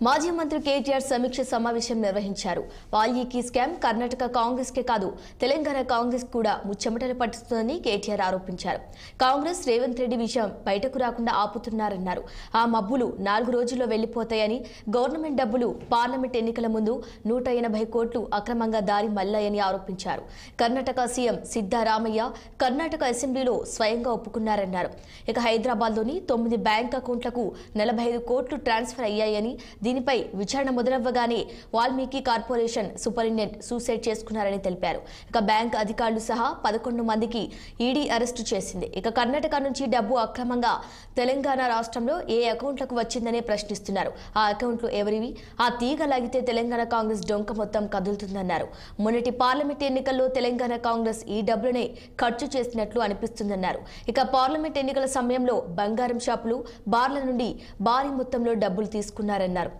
మాజీ మంత్రి కేటీఆర్ సమీక్ష సమావేశం నిర్వహించారు. వాల్మీకి స్కామ్ కర్ణాటక కాంగ్రెస్ కే కాదు తెలంగాణ కాంగ్రెస్ కూడా ముచ్చెమటలు పట్టిస్తుందని కేటీఆర్ ఆరోపించారు. కాంగ్రెస్ రేవంత్ రెడ్డి విషయం బయటకు రాకుండా ఆపుతున్నారన్నారు. ఆ మబ్బులు 4 రోజుల్లో వెళ్లిపోతాయని, గవర్నమెంట్ డబ్బులు పార్లమెంట్ ఎన్నికల ముందు 180 కోట్లు అక్రమంగా దారి మళ్లాయని ఆరోపించారు. కర్ణాటక సీఎం సిద్ధరామయ్య కర్ణాటక అసెంబ్లీలో స్వయంగా ఒప్పుకున్నారన్నారు. ఇక హైదరాబాద్లోని 9 బ్యాంక్ అకౌంట్లకు 45 కోట్లు ట్రాన్స్ఫర్ అయ్యాయని, దీనిపై విచారణ మొదలవ్వగానే వాల్మీకి కార్పొరేషన్ సూపరింటెండెంట్ సూసైడ్ చేసుకున్నారని తెలిపారు. ఇక బ్యాంక్ అధికారులు సహా 11 మందికి ఈడీ అరెస్టు చేసింది. ఇక కర్ణాటక నుంచి డబ్బు అక్రమంగా తెలంగాణ రాష్ట్రంలో ఏ అకౌంట్లకు వచ్చిందనే ప్రశ్నిస్తున్నారు. ఆ అకౌంట్లు ఎవరివి? ఆ తీగ లాగితే తెలంగాణ కాంగ్రెస్ డొంక మొత్తం కదులుతుందన్నారు. మొన్నటి పార్లమెంట్ ఎన్నికల్లో తెలంగాణ కాంగ్రెస్ ఈ డబ్బులనే ఖర్చు చేసినట్లు అనిపిస్తుందన్నారు. ఇక పార్లమెంట్ ఎన్నికల సమయంలో బంగారం షాపులు, బార్ల నుండి భారీ మొత్తంలో డబ్బులు తీసుకున్నారన్నారు.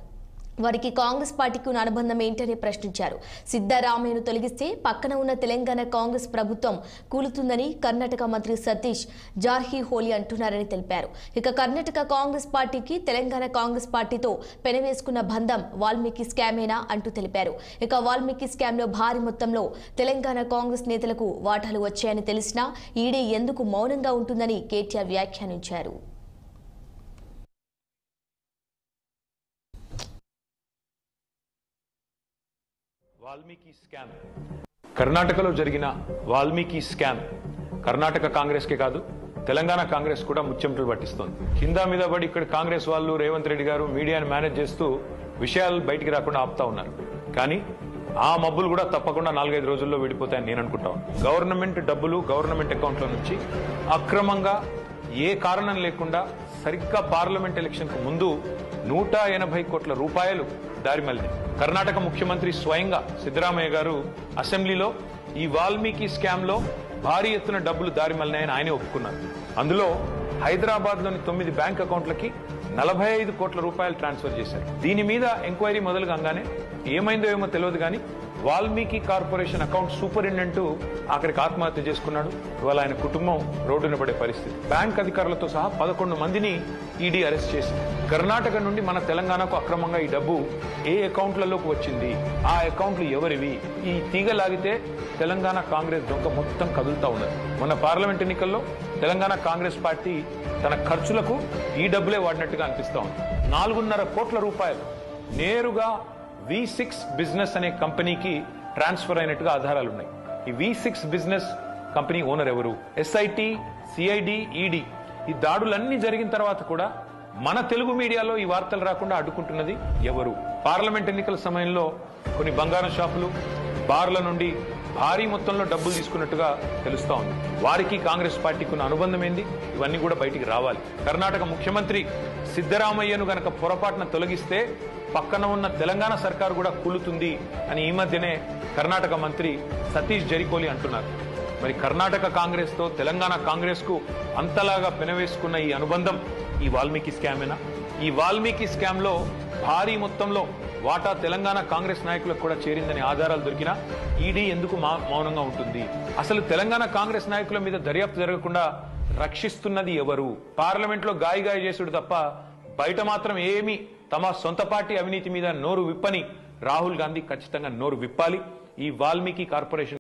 వారికి కాంగ్రెస్ పార్టీకి ఉన్న అనుబంధం ఏంటని ప్రశ్నించారు. సిద్ధరామయ్యను తొలగిస్తే పక్కన ఉన్న తెలంగాణ కాంగ్రెస్ ప్రభుత్వం కూలుతుందని కర్ణాటక మంత్రి సతీష్ జార్కిహోలీ అంటున్నారని తెలిపారు. ఇక కర్ణాటక కాంగ్రెస్ పార్టీకి తెలంగాణ కాంగ్రెస్ పార్టీతో పెనవేసుకున్న బంధం వాల్మీకి స్కామేనా అంటూ తెలిపారు. ఇక వాల్మీకి స్కామ్ లో భారీ మొత్తంలో తెలంగాణ కాంగ్రెస్ నేతలకు వాటాలు వచ్చాయని తెలిసినా ఈడీ ఎందుకు మౌనంగా ఉంటుందని కేటీఆర్ వ్యాఖ్యానించారు. వాల్మీకి స్కామ్, కర్ణాటకలో జరిగిన వాల్మీకి స్కామ్ కర్ణాటక కాంగ్రెస్ కే కాదు తెలంగాణ కాంగ్రెస్ కూడా ముచ్చెమటలు పట్టిస్తోంది. కింద మీద పడి ఇక్కడ కాంగ్రెస్ వాళ్ళు, రేవంత్ రెడ్డి గారు మీడియాను మేనేజ్ చేస్తూ విషయాలు బయటికి రాకుండా ఆపుతా ఉన్నారు. కానీ ఆ మబ్బులు కూడా తప్పకుండా 4-5 రోజుల్లో విడిపోతాయని నేను అనుకుంటాను. గవర్నమెంట్ డబ్బులు గవర్నమెంట్ అకౌంట్ల నుంచి అక్రమంగా ఏ కారణం లేకుండా సరిగ్గా పార్లమెంట్ ఎలక్షన్ కు ముందు 180 కోట్ల రూపాయలు దారి మళ్లింది. కర్ణాటక ముఖ్యమంత్రి స్వయంగా సిద్ధరామయ్య గారు అసెంబ్లీలో ఈ వాల్మీకి స్కామ్ లో భారీ ఎత్తున డబ్బులు దారి మళ్లినాయని ఆయనే ఒప్పుకున్నారు. అందులో హైదరాబాద్ లోని 9 బ్యాంక్ అకౌంట్లకి 45 కోట్ల రూపాయలు ట్రాన్స్ఫర్ చేశారు. దీని మీద ఎంక్వైరీ మొదలు కాగానే ఏమైందో ఏమో తెలియదు కానీ వాల్మీకి కార్పొరేషన్ అకౌంట్ సూపరింటెండెంట్ ఆఖరికి ఆత్మహత్య చేసుకున్నాడు. ఇవాళ ఆయన కుటుంబం రోడ్డున పడే పరిస్థితి. బ్యాంక్ అధికారులతో సహా 11 మందిని ఈడీ అరెస్ట్ చేసింది. కర్ణాటక నుండి మన తెలంగాణకు అక్రమంగా ఈ డబ్బు ఏ అకౌంట్లలోకి వచ్చింది, ఆ అకౌంట్లు ఎవరివి, ఈ తీగ లాగితే తెలంగాణ కాంగ్రెస్ డొంక మొత్తం కదులుతా ఉన్నది. మొన్న పార్లమెంట్ ఎన్నికల్లో తెలంగాణ కాంగ్రెస్ పార్టీ తన ఖర్చులకు ఈ డబ్బులే వాడినట్టుగా అనిపిస్తా ఉంది. 4.5 కోట్ల రూపాయలు నేరుగా V6 బిజినెస్ అనే కంపెనీకి ట్రాన్స్ఫర్ అయినట్టుగా ఆధారాలున్నాయి. ఈ V6 బిజినెస్ కంపెనీ ఓనర్ ఎవరు? SIT, CID, ED ఈ దాడులన్నీ జరిగిన తర్వాత కూడా మన తెలుగు మీడియాలో ఈ వార్తలు రాకుండా అడ్డుకుంటున్నది ఎవరు? పార్లమెంట్ ఎన్నికల సమయంలో కొన్ని బంగారం షాపులు, బార్ల నుండి భారీ మొత్తంలో డబ్బులు తీసుకున్నట్టుగా తెలుస్తా ఉంది. వారికి కాంగ్రెస్ పార్టీకి ఉన్న అనుబంధం ఏంది? ఇవన్నీ కూడా బయటికి రావాలి. కర్ణాటక ముఖ్యమంత్రి సిద్ధరామయ్యను గనక పొరపాటున తొలగిస్తే పక్కన ఉన్న తెలంగాణ సర్కారు కూడా కూలుతుంది అని ఈ మధ్యనే కర్ణాటక మంత్రి సతీష్ జార్కిహోలీ అంటున్నారు. మరి కర్ణాటక కాంగ్రెస్ తో తెలంగాణ కాంగ్రెస్ కు అంతలాగా పెనవేసుకున్న ఈ అనుబంధం ఈ వాల్మీకి స్కామేనా? ఈ వాల్మీకి స్కామ్ లో భారీ మొత్తంలో వాటా తెలంగాణ కాంగ్రెస్ నాయకులకు కూడా చేరిందని ఆధారాలు దొరికినా ఈడీ ఎందుకు మౌనంగా ఉంటుంది? అసలు తెలంగాణ కాంగ్రెస్ నాయకుల మీద దర్యాప్తు జరగకుండా రక్షిస్తున్నది ఎవరు? పార్లమెంట్ లో గాయ చేసుడు తప్ప బయట మాత్రం ఏమీ తమ సొంత పార్టీ అవినీతి మీద నోరు విప్పని రాహుల్ గాంధీ ఖచ్చితంగా నోరు విప్పాలి. ఈ వాల్మీకి కార్పొరేషన్